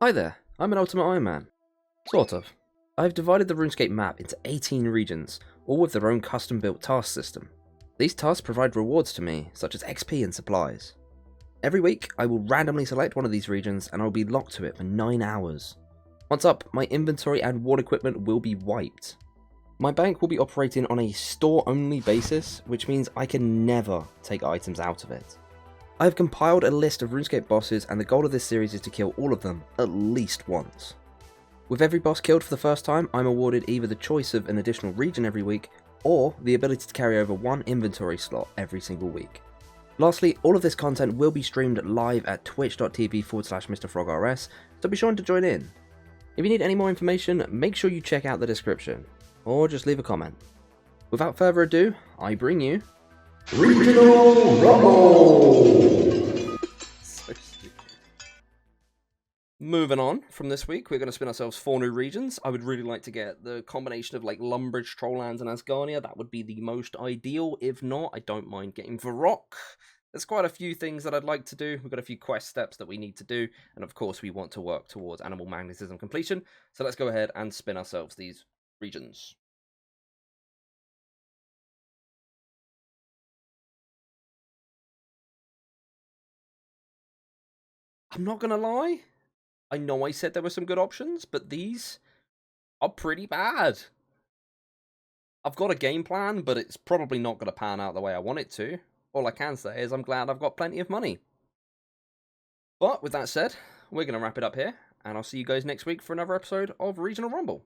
Hi there, I'm an Ultimate Iron Man. Sort of. I've divided the Runescape map into 18 regions, all with their own custom-built task system. These tasks provide rewards to me, such as XP and supplies. Every week, I will randomly select one of these regions and I'll be locked to it for 9 hours. Once up, my inventory and ward equipment will be wiped. My bank will be operating on a store-only basis, which means I can never take items out of it. I have compiled a list of RuneScape bosses, and the goal of this series is to kill all of them at least once. With every boss killed for the first time, I'm awarded either the choice of an additional region every week, or the ability to carry over one inventory slot every single week. Lastly, all of this content will be streamed live at twitch.tv/MrFrogRS, so be sure to join in. If you need any more information, make sure you check out the description, or just leave a comment. Without further ado, I bring you Regional Rumble! So stupid. Moving on from this week, we're going to spin ourselves 4 new regions. I would really like to get the combination of like Lumbridge, Trolllands, and Asgardia. That would be the most ideal. If not, I don't mind getting Varrock. There's quite a few things that I'd like to do. We've got a few quest steps that we need to do, and of course we want to work towards Animal Magnetism completion. So let's go ahead and spin ourselves these regions. I'm not gonna lie, I know I said there were some good options, but these are pretty bad. I've got a game plan, but it's probably not going to pan out the way I want it to. All I can say is I'm glad I've got plenty of money. But with that said, we're going to wrap it up here, and I'll see you guys next week for another episode of Regional Rumble.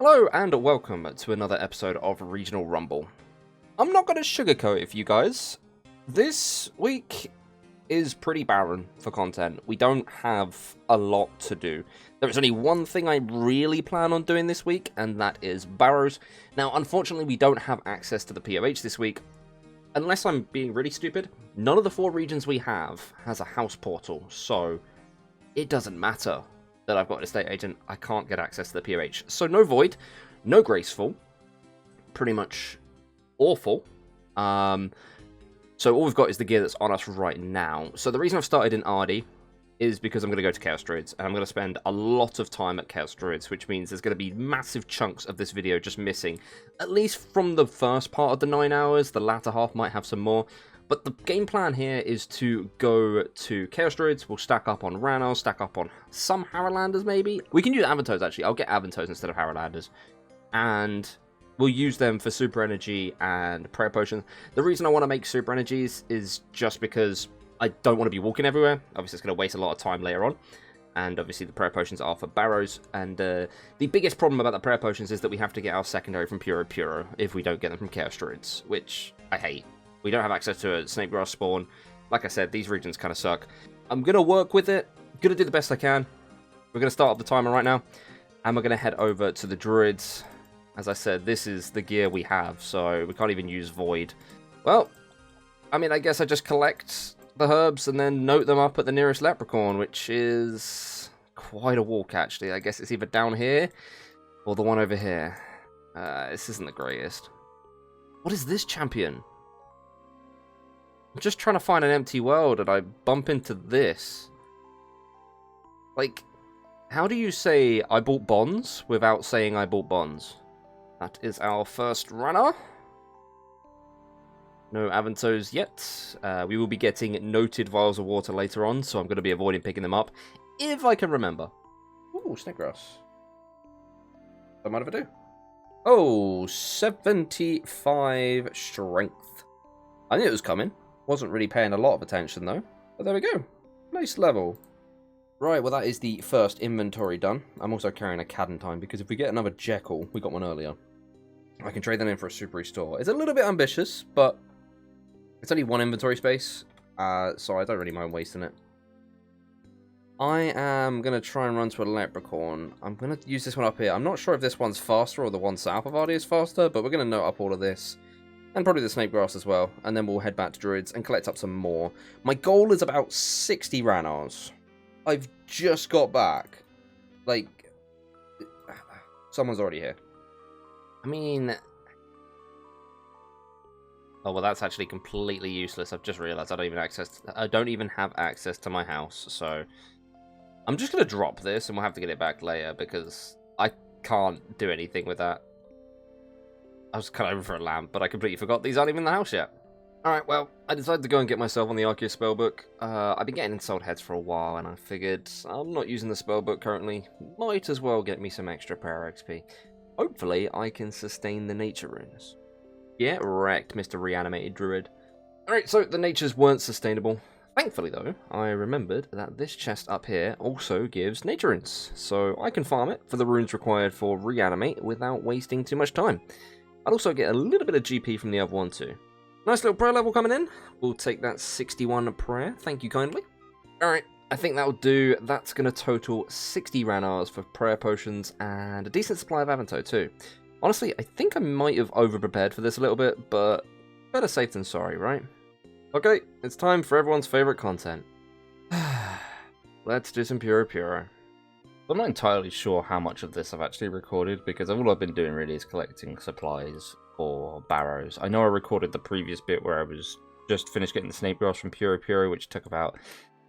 Hello and welcome to another episode of Regional Rumble. I'm not going to sugarcoat it for you guys. This week is pretty barren for content. We don't have a lot to do. There is only one thing I really plan on doing this week, and that is Barrows. Now, unfortunately, we don't have access to the POH this week. Unless I'm being really stupid, none of the 4 regions we have has a house portal, so it doesn't matter that I've got an estate agent. I can't get access to the POH. So no Void, no Graceful, pretty much awful. So all we've got is the gear that's on us right now. So the reason I've started in Ardy is because I'm going to go to Chaos Druids, and I'm going to spend a lot of time at Chaos Druids, which means there's going to be massive chunks of this video just missing, at least from the first part of the 9 hours. The latter half might have some more. But the game plan here is to go to Chaos Druids. We'll stack up on Ranos, stack up on some Harrowlanders maybe. We can use Avantos actually. I'll get Avantos instead of Harrowlanders. And we'll use them for Super Energy and Prayer Potions. The reason I want to make Super Energies is just because I don't want to be walking everywhere. Obviously it's going to waste a lot of time later on. And obviously the Prayer Potions are for Barrows. And the biggest problem about the Prayer Potions is that we have to get our secondary from Puro if we don't get them from Chaos Druids, which I hate. We don't have access to a snake grass spawn. Like I said, these regions kind of suck. I'm going to work with it. Going to do the best I can. We're going to start up the timer right now. And we're going to head over to the Druids. As I said, this is the gear we have, so we can't even use Void. Well, I mean, I guess I just collect the herbs and then note them up at the nearest leprechaun, which is quite a walk, actually. I guess it's either down here or the one over here. This isn't the greatest. What is this champion? I'm just trying to find an empty world and I bump into this. Like, how do you say I bought bonds without saying I bought bonds? That is our first runner. No Avantos yet. We will be getting noted vials of water later on, so I'm going to be avoiding picking them up, if I can remember. Ooh, snake grass. That might have a do. Oh, 75 strength. I knew it was coming. Wasn't really paying a lot of attention though. But there we go. Nice level. Right, well that is the first inventory done. I'm also carrying a Cadentine because if we get another Jekyll, we got one earlier, I can trade that in for a super restore. It's a little bit ambitious, but it's only 1 inventory space, so I don't really mind wasting it. I am going to try and run to a leprechaun. I'm going to use this one up here. I'm not sure if this one's faster or the one south of Ardy is faster, but we're going to note up all of this. And probably the snake grass as well. And then we'll head back to druids and collect up some more. My goal is about 60 Ranars. I've just got back. Like, someone's already here. I mean... Oh, well, that's actually completely useless. I've just realised I don't even have access to my house, so... I'm just going to drop this, and we'll have to get it back later, because I can't do anything with that. I was kind of over for a lamp, but I completely forgot these aren't even in the house yet. Alright, well, I decided to go and get myself on the Arceus spellbook. I've been getting Ensouled Heads for a while, and I figured I'm not using the spellbook currently. Might as well get me some extra prayer XP. Hopefully, I can sustain the nature runes. Yeah, wrecked, Mr. Reanimated Druid. Alright, so the natures weren't sustainable. Thankfully, though, I remembered that this chest up here also gives nature runes, so I can farm it for the runes required for reanimate without wasting too much time. I'll also get a little bit of GP from the other one too. Nice little prayer level coming in. We'll take that 61 prayer, thank you kindly. Alright, I think that'll do. That's going to total 60 Ranars for prayer potions and a decent supply of Avanto too. Honestly, I think I might have over-prepared for this a little bit, but better safe than sorry, right? Okay, it's time for everyone's favourite content. Let's do some Puro. I'm not entirely sure how much of this I've actually recorded, because all I've been doing really is collecting supplies for Barrows. I know I recorded the previous bit where I was just finished getting the snake grass from Puro, which took about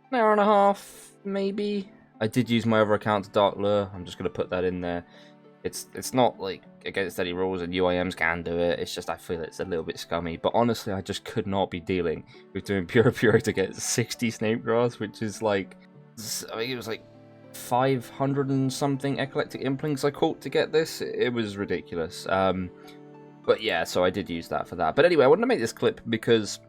an hour and a half, maybe. I did use my other account to Dark Lure. I'm just going to put that in there. It's not like against any rules, and UIMs can do it. It's just I feel it's a little bit scummy. But honestly, I just could not be dealing with doing Puro to get 60 snake grass, which is like, I think it was like 500 and something eclectic implings I caught to get this. It was ridiculous. But yeah, so I did use that for that. But anyway, I wanted to make this clip because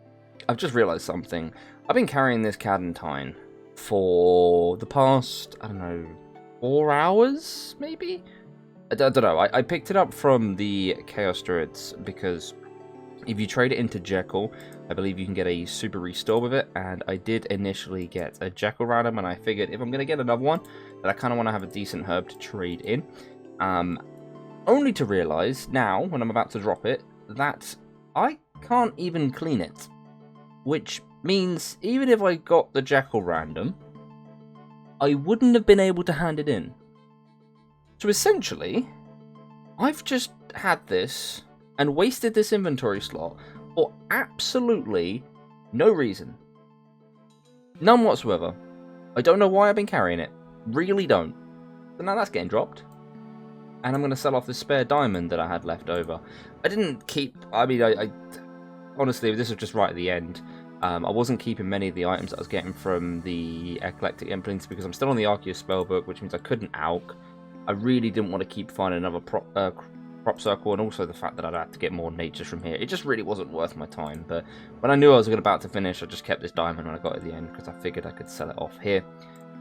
I've just realised something. I've been carrying this Cadentine for the past, I don't know, 4 hours, maybe? I don't know. I picked it up from the Chaos Druids because if you trade it into Jekyll, I believe you can get a super restore with it, and I did initially get a Jekyll random, and I figured if I'm going to get another one, that I kind of want to have a decent herb to trade in. Only to realise now, when I'm about to drop it, that I can't even clean it. Which means even if I got the Jekyll random, I wouldn't have been able to hand it in. So essentially, I've just had this and wasted this inventory slot for absolutely no reason. None whatsoever. I don't know why I've been carrying it. Really don't. So now that's getting dropped. And I'm going to sell off this spare diamond that I had left over. I didn't keep... I mean, I honestly, this was just right at the end. I wasn't keeping many of the items that I was getting from the eclectic implements because I'm still on the Arceus spellbook, which means I couldn't alch. I really didn't want to keep finding another crop circle, and also the fact that I'd have to get more natures from here. It just really wasn't worth my time. But when I knew I was about to finish, I just kept this diamond when I got at the end because I figured I could sell it off here.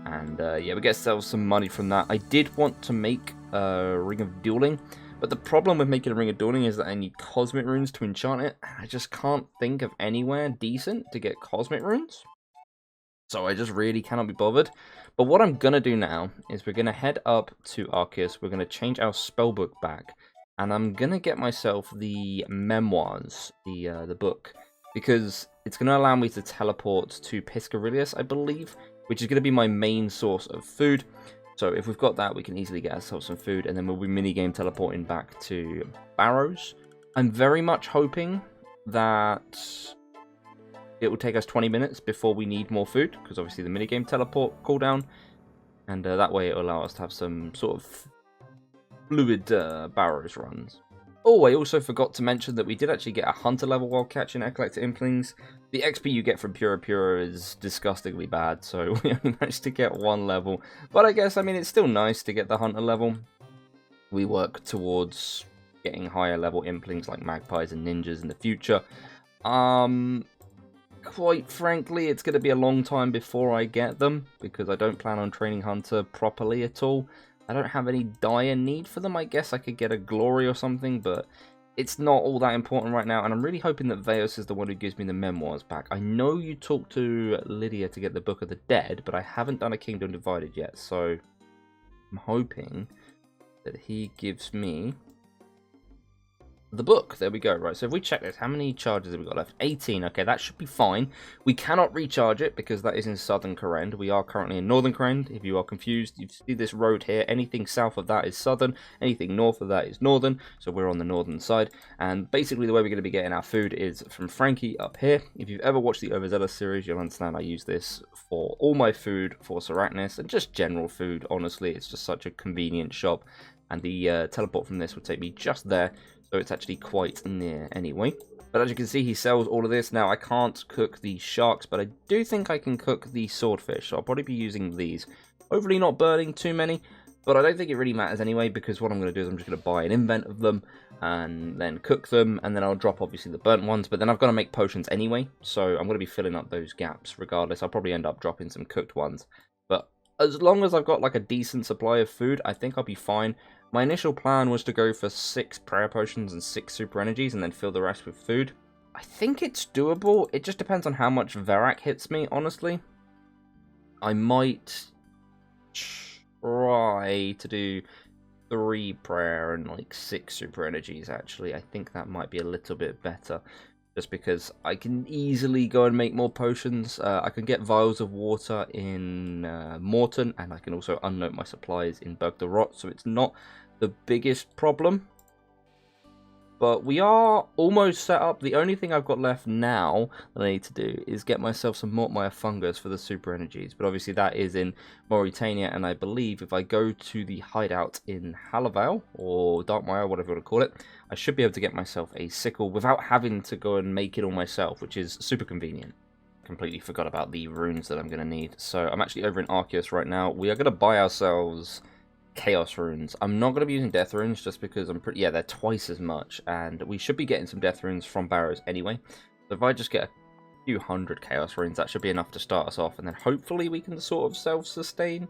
And yeah, we get ourselves some money from that. I did want to make a Ring of Dueling, but the problem with making a Ring of Dueling is that I need Cosmic Runes to enchant it. I just can't think of anywhere decent to get Cosmic Runes. So I just really cannot be bothered. But what I'm going to do now is we're going to head up to Arceus. We're going to change our spellbook back. And I'm going to get myself the Memoirs, the book. Because it's going to allow me to teleport to Piscarilius, I believe. Which is going to be my main source of food. So if we've got that, we can easily get ourselves some food. And then we'll be minigame teleporting back to Barrows. I'm very much hoping that it will take us 20 minutes before we need more food, because obviously the minigame teleport cooldown, and that way it will allow us to have some sort of fluid Barrows runs. Oh, I also forgot to mention that we did actually get a hunter level while catching eclectic implings. The XP you get from Puro is disgustingly bad, so we only managed to get 1 level. But I guess, I mean, it's still nice to get the hunter level. We work towards getting higher level implings like magpies and ninjas in the future. Quite frankly, it's going to be a long time before I get them, because I don't plan on training Hunter properly at all. I don't have any dire need for them. I guess I could get a Glory or something, but it's not all that important right now, and I'm really hoping that Veos is the one who gives me the memoirs back. I know you talked to Lydia to get the Book of the Dead, but I haven't done a Kingdom Divided yet, so I'm hoping that he gives me the book. There we go. Right, so if we check this, how many charges have we got left? 18. Okay, that should be fine. We cannot recharge it because that is in Southern Kourend. We are currently in Northern Kourend. If you are confused, you see this road here. Anything south of that is Southern. Anything north of that is Northern. So we're on the Northern side. And basically the way we're going to be getting our food is from Frankie up here. If you've ever watched the Overzeahlous series, you'll understand I use this for all my food for Sarachnis and just general food. Honestly, it's just such a convenient shop. And the teleport from this would take me just there. So it's actually quite near anyway. But as you can see, he sells all of this. Now, I can't cook the sharks, but I do think I can cook the swordfish. So I'll probably be using these. Hopefully not burning too many, but I don't think it really matters anyway, because what I'm going to do is I'm just going to buy an invent of them and then cook them, and then I'll drop obviously the burnt ones, but then I've got to make potions anyway, so I'm going to be filling up those gaps regardless. I'll probably end up dropping some cooked ones, but as long as I've got like a decent supply of food, I think I'll be fine. My initial plan was to go for 6 prayer potions and 6 super energies and then fill the rest with food. I think it's doable. It just depends on how much Verak hits me, honestly. I might try to do 3 prayer and like 6 super energies, actually. I think that might be a little bit better. Just because I can easily go and make more potions. I can get vials of water in Morton, and I can also unload my supplies in Berg de Rot, so it's not the biggest problem. But we are almost set up. The only thing I've got left now that I need to do is get myself some Mortmire fungus for the super energies. But obviously that is in Mauritania, and I believe if I go to the hideout in Halavale, or Darkmire, whatever you want to call it, I should be able to get myself a sickle without having to go and make it all myself, which is super convenient. Completely forgot about the runes that I'm going to need. So I'm actually over in Arceus right now. We are going to buy ourselves Chaos runes. I'm not going to be using death runes just because I'm pretty... Yeah, they're twice as much, and we should be getting some death runes from Barrows anyway. So if I just get a few hundred Chaos runes, that should be enough to start us off, and then hopefully we can sort of self-sustain.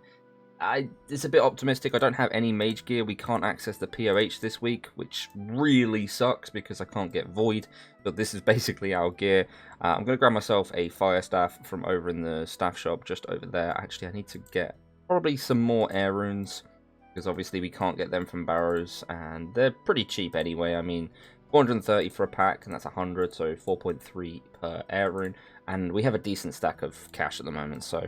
It's a bit optimistic. I don't have any mage gear. We can't access the POH this week, which really sucks because I can't get Void, but this is basically our gear. I'm going to grab myself a fire staff from over in the staff shop just over there. Actually, I need to get probably some more air runes, because obviously we can't get them from Barrows, and they're pretty cheap anyway. I mean, 430 for a pack, and that's 100, so 4.3 per air rune, and we have a decent stack of cash at the moment, so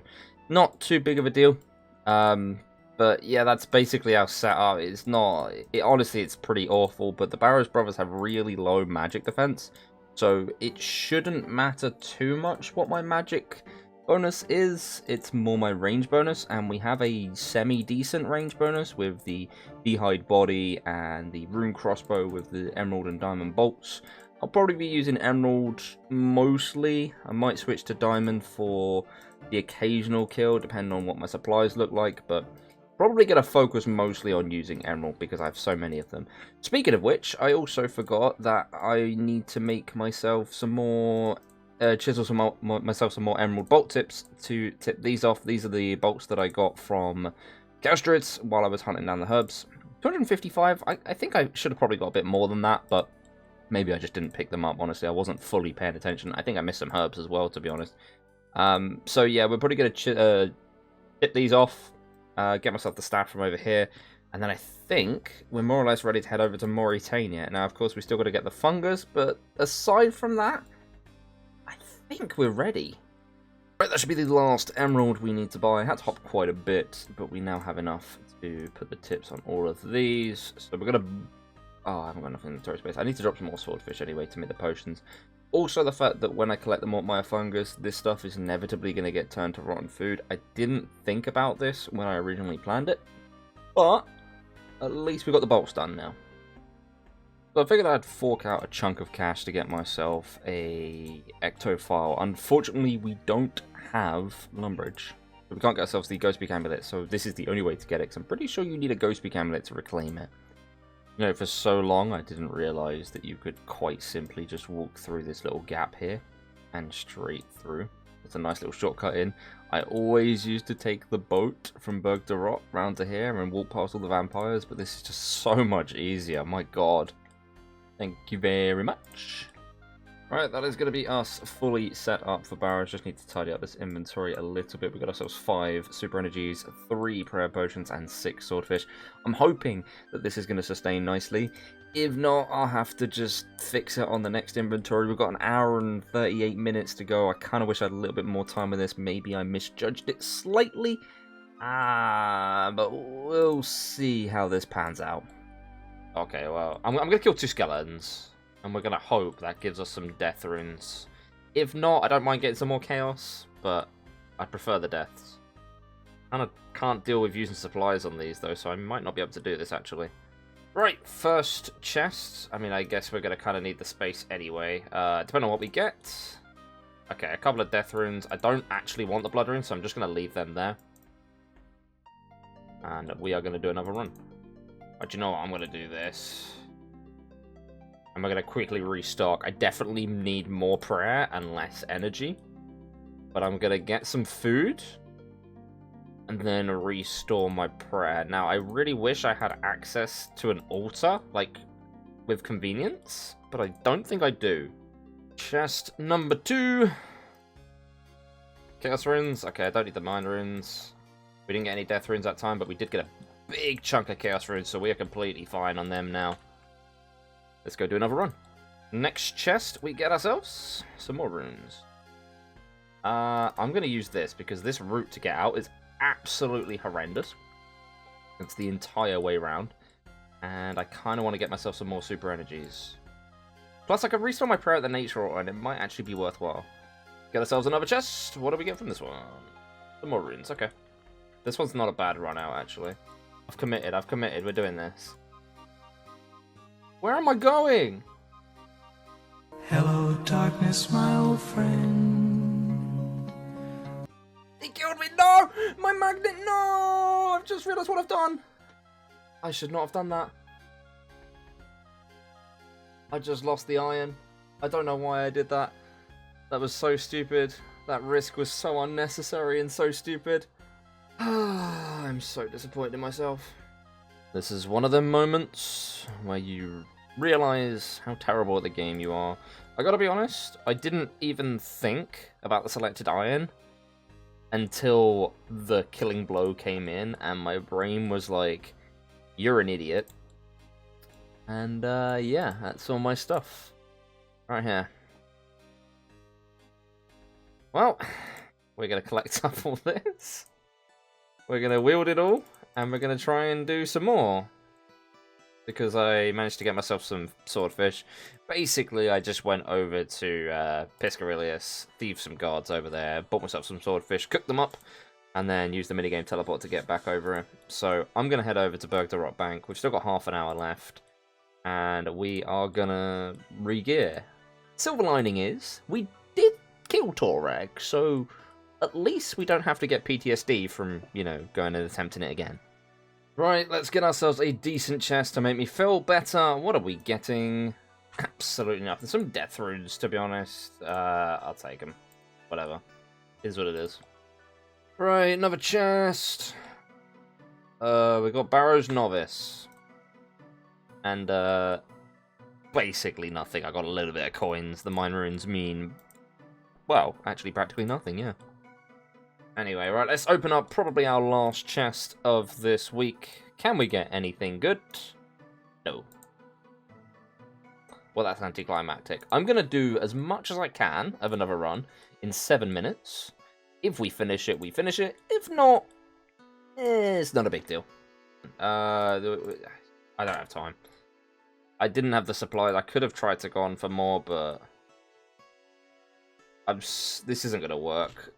not too big of a deal. But yeah, that's basically our setup. It's not... honestly, it's pretty awful, but the Barrows brothers have really low magic defense, so it shouldn't matter too much what my magic bonus is. It's more my range bonus, and we have a semi-decent range bonus with the Beehide body and the rune crossbow with the emerald and diamond bolts. I'll probably be using emerald mostly. I might switch to diamond for the occasional kill, depending on what my supplies look like, but probably going to focus mostly on using emerald because I have so many of them. Speaking of which, I also forgot that I need to make myself some more chisel myself some more emerald bolt tips to tip these off. These are the bolts that I got from Chaos Druids while I was hunting down the herbs. 255, I think I should have probably got a bit more than that, but maybe I just didn't pick them up, honestly. I wasn't fully paying attention. I think I missed some herbs as well, to be honest. So yeah, we're probably going to tip these off, get myself the staff from over here, and then I think we're more or less ready to head over to Mauritania. Now, of course, we still got to get the fungus, but aside from that, I think we're ready. Right, that should be the last emerald we need to buy. I had to hop quite a bit, but we now have enough to put the tips on all of these. So we're going to... Oh, I haven't got enough inventory space. I need to drop some more swordfish anyway to make the potions. Also, the fact that when I collect the Mortmire fungus, this stuff is inevitably going to get turned to rotten food. I didn't think about this when I originally planned it, but at least we got the bolts done now. So I figured I'd fork out a chunk of cash to get myself a ectophile. Unfortunately, we don't have Lumbridge. We can't get ourselves the Ghostbeak Amulet, so this is the only way to get it, because I'm pretty sure you need a Ghostbeak Amulet to reclaim it. You know, for so long, I didn't realise that you could quite simply just walk through this little gap here and straight through. It's a nice little shortcut in. I always used to take the boat from Berg de Rot round to here and walk past all the vampires, but this is just so much easier. My god. Thank you very much. Right, that is going to be us fully set up for Barrows. Just need to tidy up this inventory a little bit. We've got ourselves 5 super energies, 3 prayer potions, and 6 swordfish. I'm hoping that this is going to sustain nicely. If not, I'll have to just fix it on the next inventory. We've got an hour and 38 minutes to go. I kind of wish I had a little bit more time with this. Maybe I misjudged it slightly. But we'll see how this pans out. Okay, well, I'm going to kill 2 skeletons. And we're going to hope that gives us some death runes. If not, I don't mind getting some more chaos, but I prefer the deaths. Kind of can't deal with using supplies on these, though, so I might not be able to do this, actually. Right, first chest. I mean, I guess we're going to kind of need the space anyway, depending on what we get. Okay, a couple of death runes. I don't actually want the blood runes, so I'm just going to leave them there. And we are going to do another run. But you know what? I'm going to do this. I'm going to quickly restock. I definitely need more prayer and less energy. But I'm going to get some food. And then restore my prayer. Now, I really wish I had access to an altar, like, with convenience. But I don't think I do. Chest number 2. Chaos runes. Okay, I don't need the mine runes. We didn't get any death runes that time, but we did get a big chunk of chaos runes, so we are completely fine on them now. Let's go do another run. Next chest, we get ourselves some more runes. I'm going to use this because this route to get out is absolutely horrendous. It's the entire way around. And I kind of want to get myself some more super energies. Plus, I can restore my prayer at the nature altar, and it might actually be worthwhile. Get ourselves another chest. What do we get from this one? Some more runes. Okay. This one's not a bad run out, actually. I've committed. We're doing this. Where am I going? Hello, darkness, my old friend. He killed me! No! My magnet! No! I've just realised what I've done. I should not have done that. I just lost the iron. I don't know why I did that. That was so stupid. That risk was so unnecessary and so stupid. I'm so disappointed in myself. This is one of them moments where you realise how terrible at the game you are. I gotta be honest, I didn't even think about the selected iron until the killing blow came in, and my brain was like, you're an idiot. And yeah, that's all my stuff. Right here. Well, we're gonna collect up all this. We're gonna wield it all. And we're going to try and do some more. Because I managed to get myself some swordfish. Basically, I just went over to Piscarilius, thieved some guards over there, bought myself some swordfish, cooked them up, and then used the minigame teleport to get back over it. So I'm going to head over to Berg Rock Bank. We've still got half an hour left. And we are going to re-gear. Silver lining is, we did kill Torag, so at least we don't have to get PTSD from, you know, going and attempting it again. Right, let's get ourselves a decent chest to make me feel better. What are we getting? Absolutely nothing. Some death runes, to be honest. I'll take them. Whatever. Is what it is. Right, another chest. We got Barrows Novice. And, basically nothing. I got a little bit of coins. The mine runes mean, well, actually practically nothing, yeah. Anyway, right, let's open up probably our last chest of this week. Can we get anything good? No. Well, that's anticlimactic. I'm going to do as much as I can of another run in 7 minutes. If we finish it, we finish it. If not, it's not a big deal. I don't have time. I didn't have the supplies. I could have tried to go on for more, but this isn't going to work.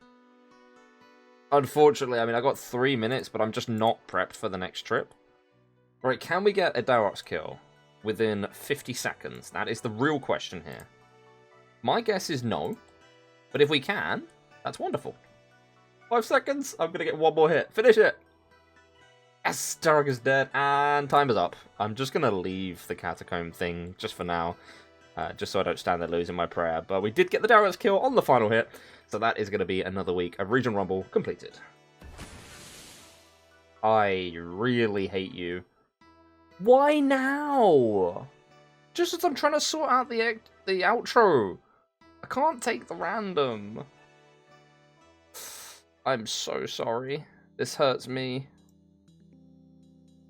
Unfortunately, I mean, I got 3 minutes, but I'm just not prepped for the next trip. Right, can we get a Darox kill within 50 seconds? That is the real question here. My guess is no, but if we can, that's wonderful. 5 seconds, I'm going to get one more hit. Finish it! Yes, Darox is dead, and time is up. I'm just going to leave the catacomb thing just for now, just so I don't stand there losing my prayer. But we did get the Darox kill on the final hit. So that is going to be another week of Region Rumble completed. I really hate you. Why now? Just as I'm trying to sort out the outro. I can't take the random. I'm so sorry. This hurts me.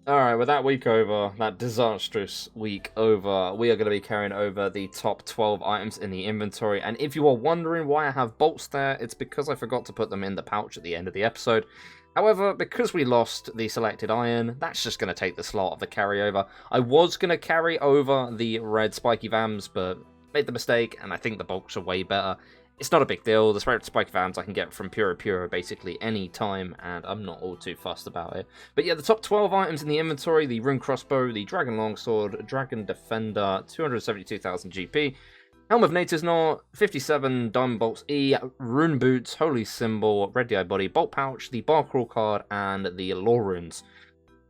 Alright, with that week over, that disastrous week over, we are going to be carrying over the top 12 items in the inventory. And if you are wondering why I have bolts there, it's because I forgot to put them in the pouch at the end of the episode. However, because we lost the selected iron, that's just going to take the slot of the carryover. I was going to carry over the red spiky vams, but made the mistake, and I think the bolts are way better. It's not a big deal. The red spiky vams I can get from Pura basically any time, and I'm not all too fussed about it. But yeah, the top 12 items in the inventory: the rune crossbow, the dragon longsword, dragon defender, 272,000 GP, helm of Nature's Knot, 57 diamond bolts E, rune boots, holy symbol, red eye body, bolt pouch, the bar crawl card, and the lore runes.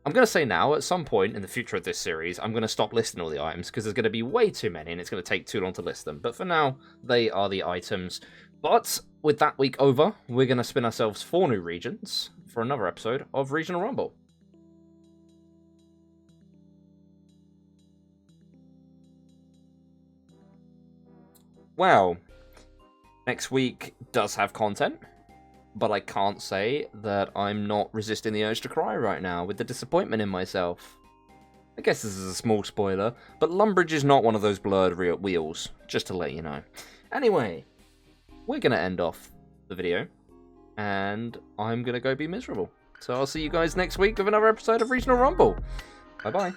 I'm going to say now, at some point in the future of this series, I'm going to stop listing all the items, because there's going to be way too many, and it's going to take too long to list them. But for now, they are the items. But with that week over, we're going to spin ourselves 4 new regions for another episode of Regional Rumble. Well, next week does have content. But I can't say that I'm not resisting the urge to cry right now with the disappointment in myself. I guess this is a small spoiler, but Lumbridge is not one of those blurred wheels, just to let you know. Anyway, we're going to end off the video, and I'm going to go be miserable. So I'll see you guys next week with another episode of Regional Rumble. Bye-bye.